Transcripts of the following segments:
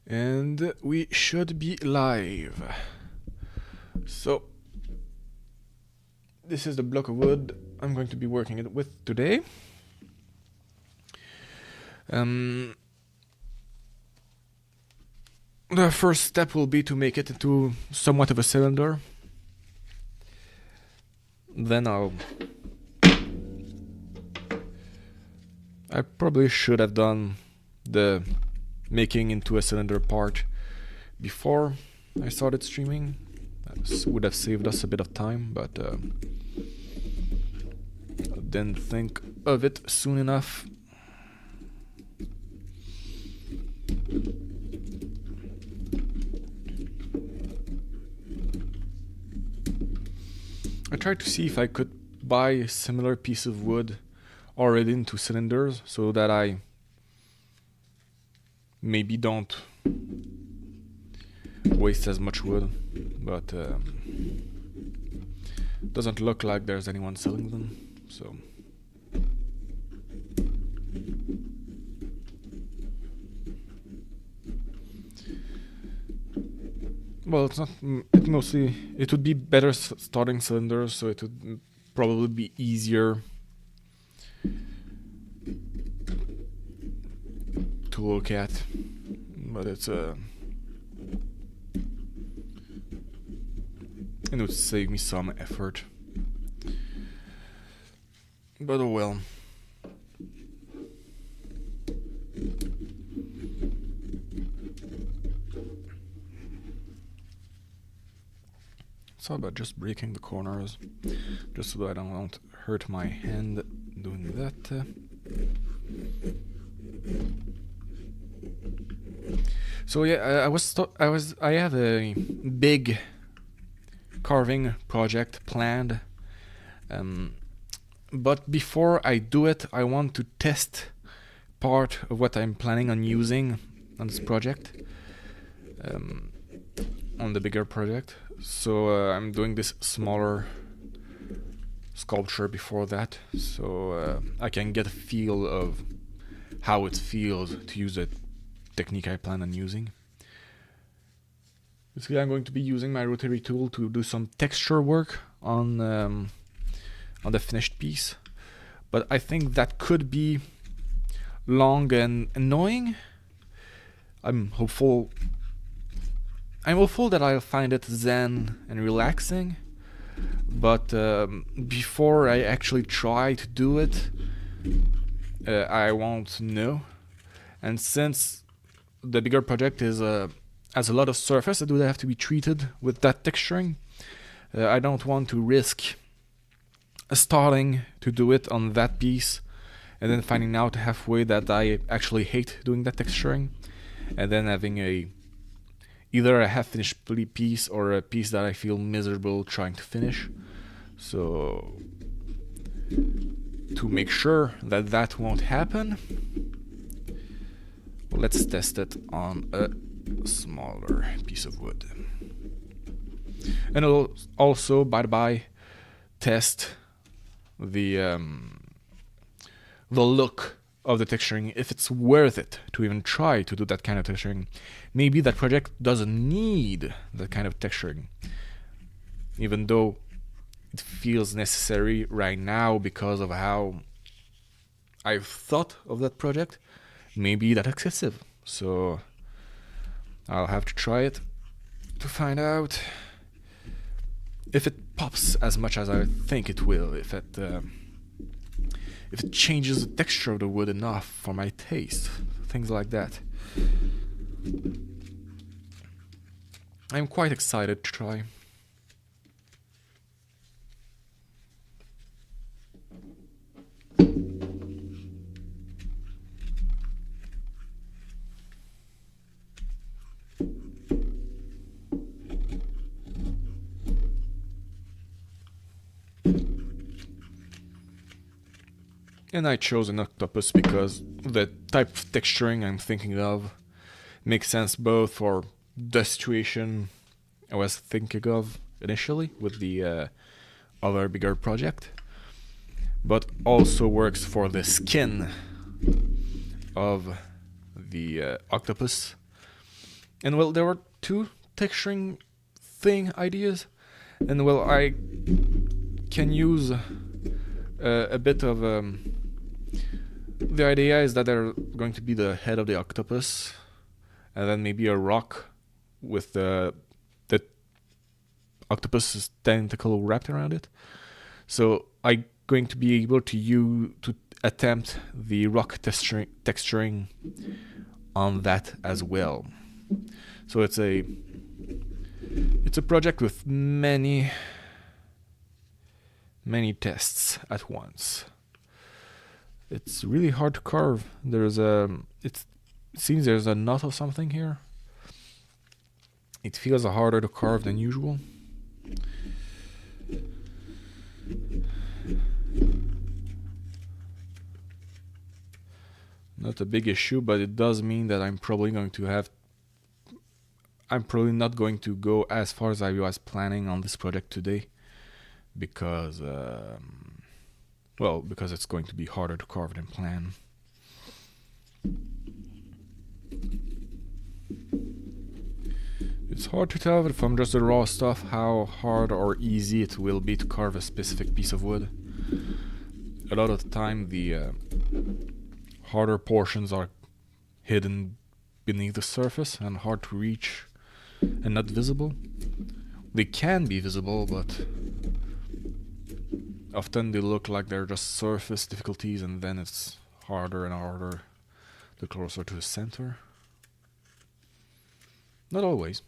And we should be live. So, this is the block of wood I'm going to be working it with today. The first step will be to make it into somewhat of a cylinder. Then I probably should have done the making into a cylinder part before I started streaming. That would have saved us a bit of time, but didn't think of it soon enough. I tried to see if I could buy a similar piece of wood already into cylinders so that I maybe don't waste as much wood, but doesn't look like there's anyone selling them, so well, it's not. It would be better starting cylinders, so it would probably be easier to look at, but it would save me some effort. But oh well. It's all about just breaking the corners, just so that I don't hurt my hand doing that. So yeah, I have a big carving project planned, but before I do it, I want to test part of what I'm planning on using on this project, on the bigger project. So I'm doing this smaller sculpture before that, so I can get a feel of how it feels to use the technique I plan on using. Basically, I'm going to be using my rotary tool to do some texture work on the finished piece, but I think that could be long and annoying. I'm hopeful that I'll find it zen and relaxing, but before I actually try to do it, I won't know. And since the bigger project has a lot of surface that would have to be treated with that texturing, I don't want to risk starting to do it on that piece and then finding out halfway that I actually hate doing that texturing, and then having either a half-finished piece or a piece that I feel miserable trying to finish. So to make sure that that won't happen, let's test it on a smaller piece of wood. And it'll also, by the by, test the look of the texturing, if it's worth it to even try to do that kind of texturing. Maybe that project doesn't need that kind of texturing, even though it feels necessary right now because of how I've thought of that project. Maybe that's excessive, so I'll have to try it to find out if it pops as much as I think it will, if it changes the texture of the wood enough for my taste, things like that. I'm quite excited to try. And I chose an octopus because the type of texturing I'm thinking of makes sense both for the situation I was thinking of initially with the other bigger project, but also works for the skin of the octopus, And well, there were two texturing thing ideas, and well, I can use a bit of the idea is that they're going to be the head of the octopus, and then maybe a rock with the octopus's tentacle wrapped around it. So I'm going to be able to attempt the rock texturing on that as well. So it's a project with many tests at once. It's really hard to carve. It seems there's a knot or something here. It feels harder to carve than usual. Not a big issue, but it does mean that I'm probably not going to go as far as I was planning on this project today, because because it's going to be harder to carve than planned. It's hard to tell from just the raw stuff how hard or easy it will be to carve a specific piece of wood. A lot of the time the harder portions are hidden beneath the surface and hard to reach and not visible. They can be visible, but often they look like they're just surface difficulties, and then it's harder and harder the closer to the center. Not always.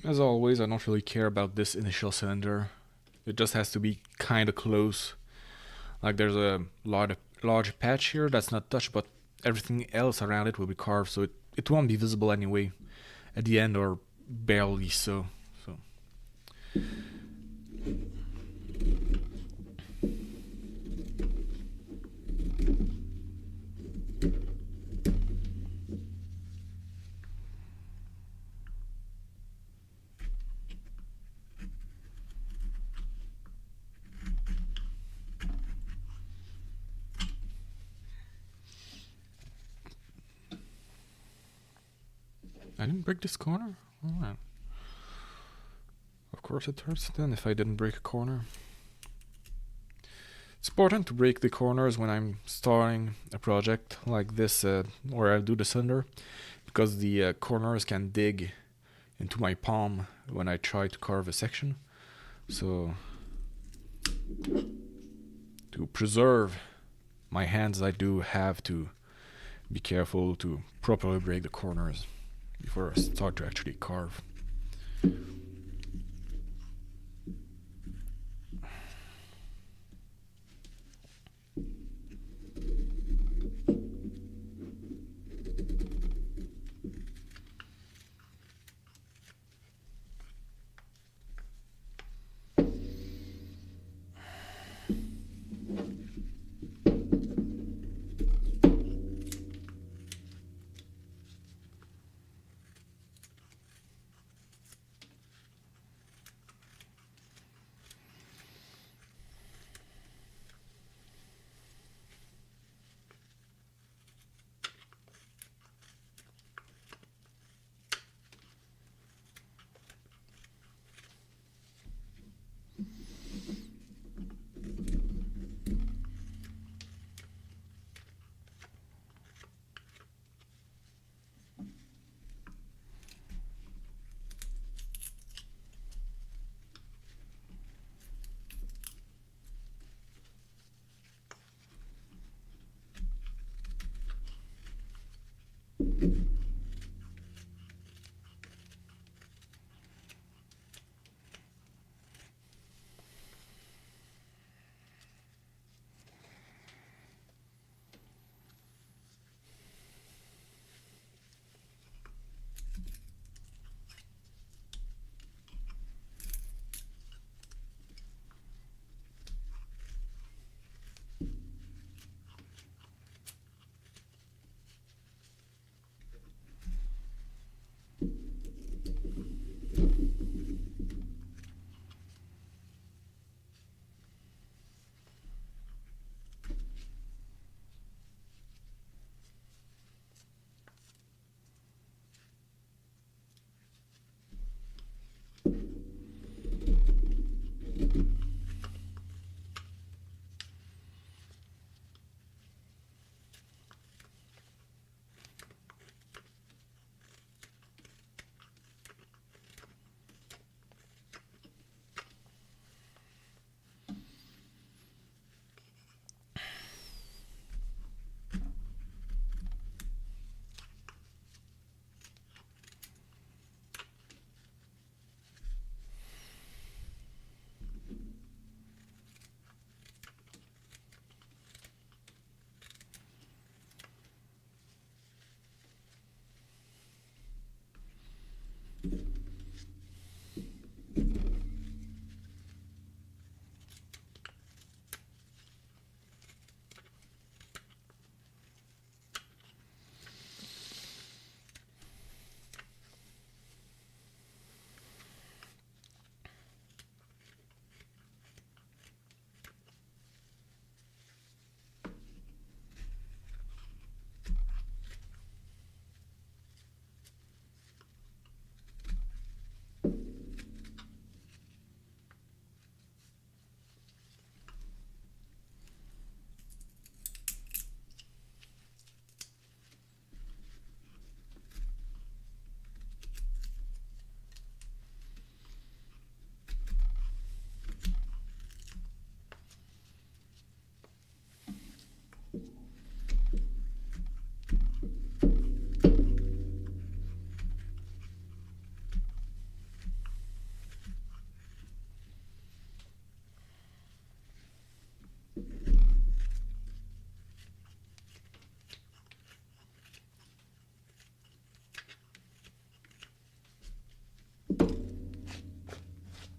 As always, I don't really care about this initial cylinder. It just has to be kinda close. Like there's a large patch here that's not touched, but everything else around it will be carved, so it won't be visible anyway at the end, or barely so. I didn't break this corner? Alright. Of course it hurts then if I didn't break a corner. It's important to break the corners when I'm starting a project like this, where I do the cylinder, because the corners can dig into my palm when I try to carve a section. So, to preserve my hands, I do have to be careful to properly break the corners. before I start to actually carve.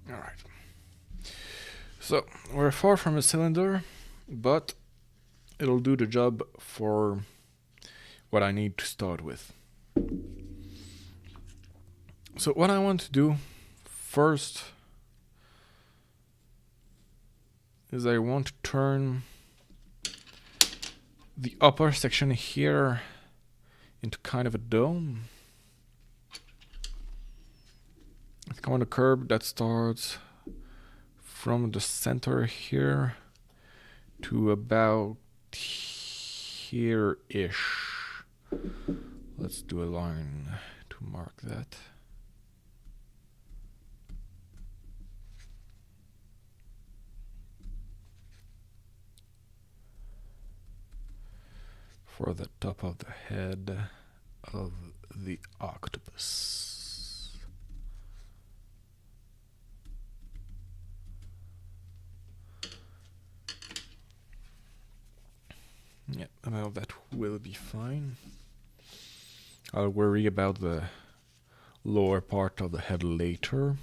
Alright. So, we're far from a cylinder, but it'll do the job for what I need to start with. So what I want to do first is I want to turn the upper section here into kind of a dome. I think I want a curve that starts from the center here to about here-ish. Let's do a line to mark that. For the top of the head of the octopus. octopus. Yeah, well, that will be fine. I'll worry about the lower part of the head later.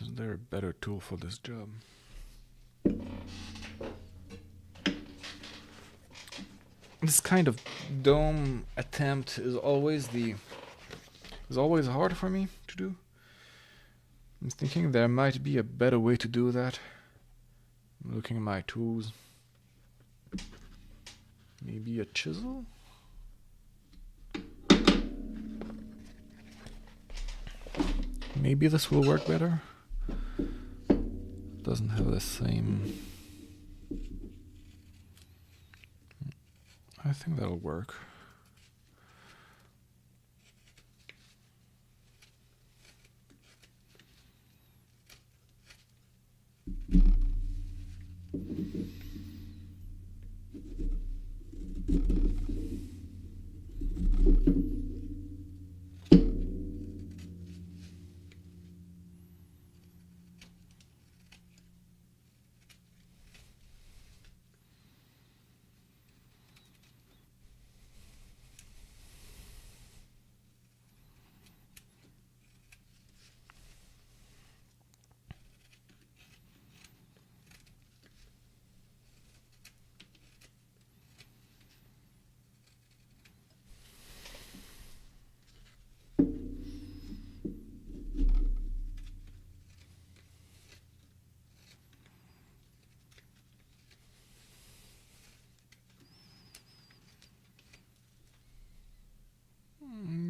Is there a better tool for this job? This kind of dome attempt is always hard for me to do. I'm thinking there might be a better way to do that. I'm looking at my tools. Maybe a chisel? Maybe this will work better. Doesn't have the same. I think that'll work.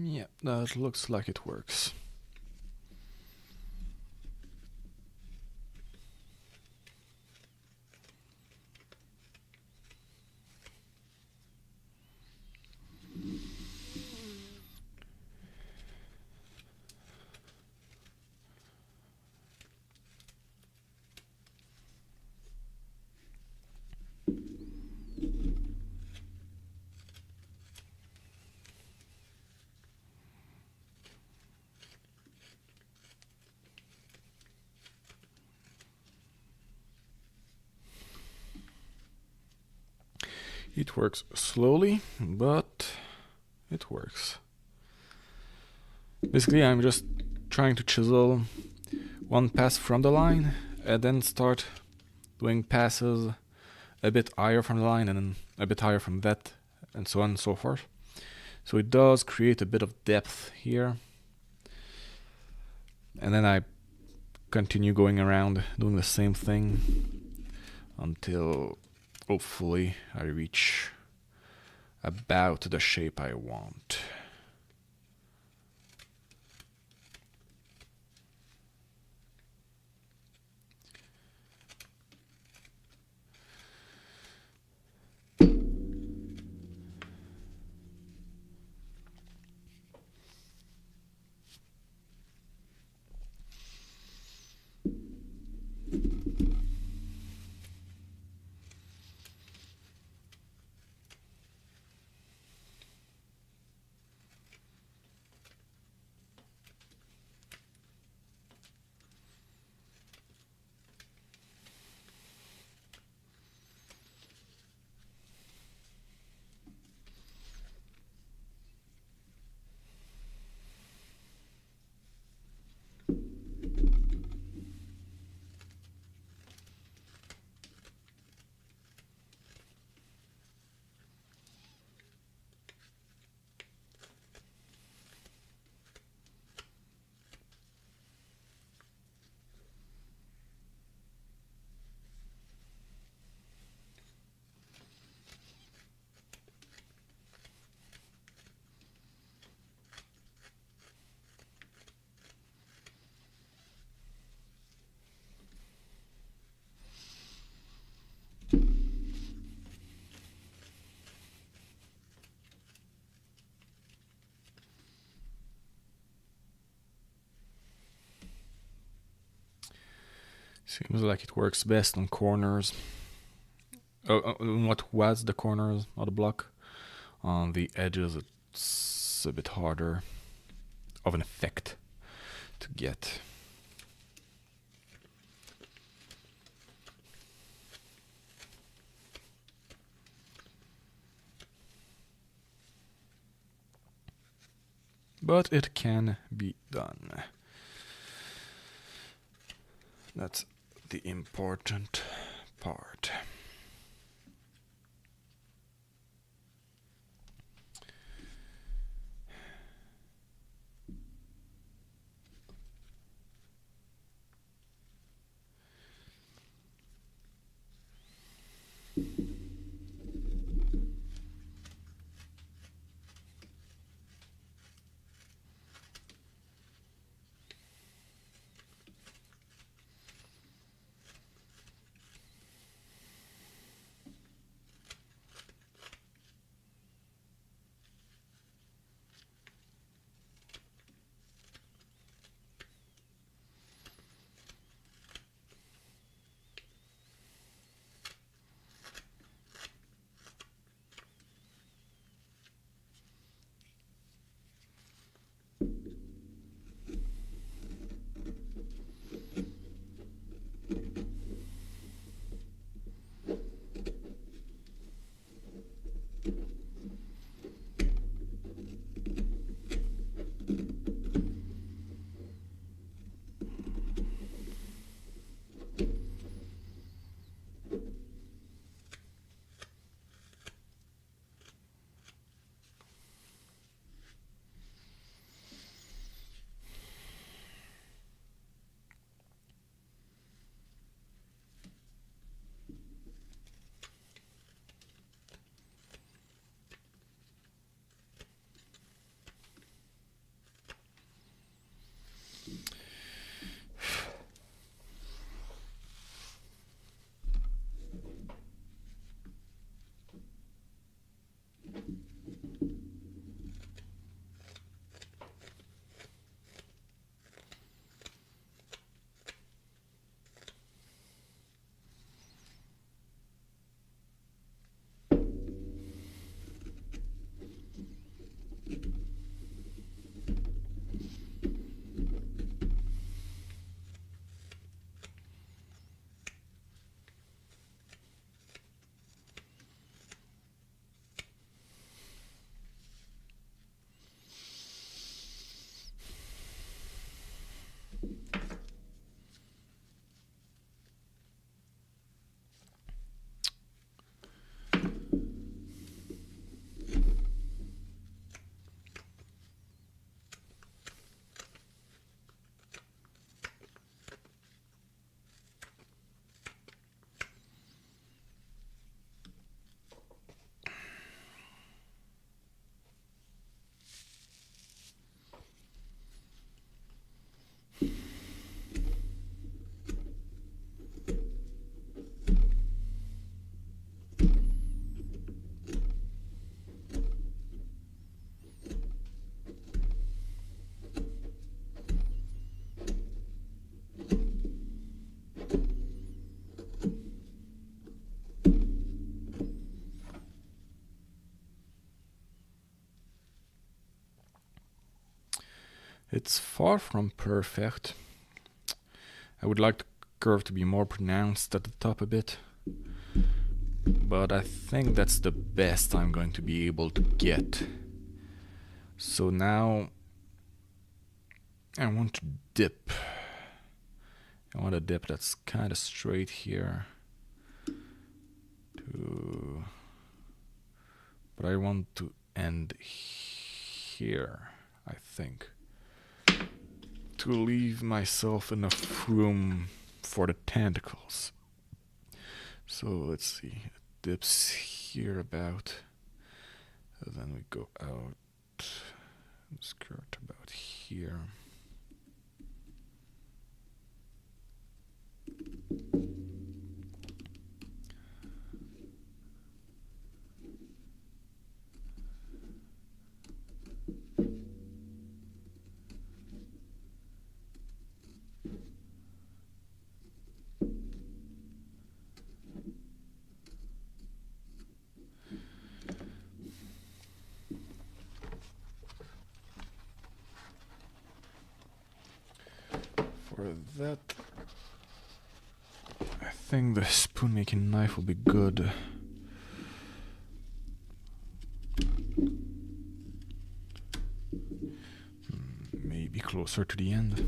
Yeah, that looks like it works. It works slowly, but it works. Basically, I'm just trying to chisel one pass from the line and then start doing passes a bit higher from the line and then a bit higher from that, and so on and so forth. So it does create a bit of depth here. And then I continue going around doing the same thing until hopefully I reach about the shape I want. Seems like it works best on corners. What was the corners of the block? On the edges it's a bit harder of an effect to get. But it can be done. That's the important part. It's far from perfect. I would like the curve to be more pronounced at the top a bit, but I think that's the best I'm going to be able to get. So now I want to dip. I want a dip that's kind of straight here. But I want to end here, I think, to leave myself enough room for the tentacles. So let's see, it dips here about, and then we go out, skirt about here. that. I think the spoon making knife will be good. Maybe closer to the end.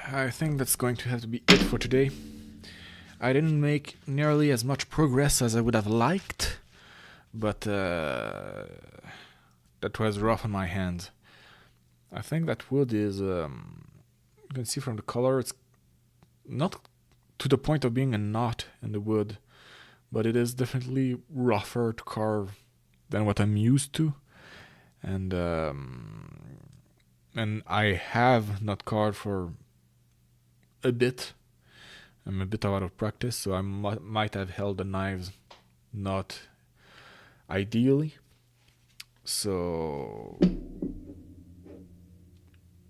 I think that's going to have to be it for today. I didn't make nearly as much progress as I would have liked, but that was rough on my hands. I think that wood is, you can see from the color, it's not to the point of being a knot in the wood, but it is definitely rougher to carve than what I'm used to. And I have not carved for a bit. I'm a bit out of practice, so I might have held the knives not ideally. So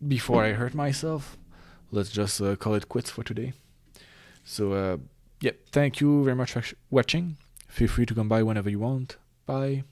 before I hurt myself, let's just call it quits for today. So yeah, thank you very much for watching. Feel free to come by whenever you want. Bye.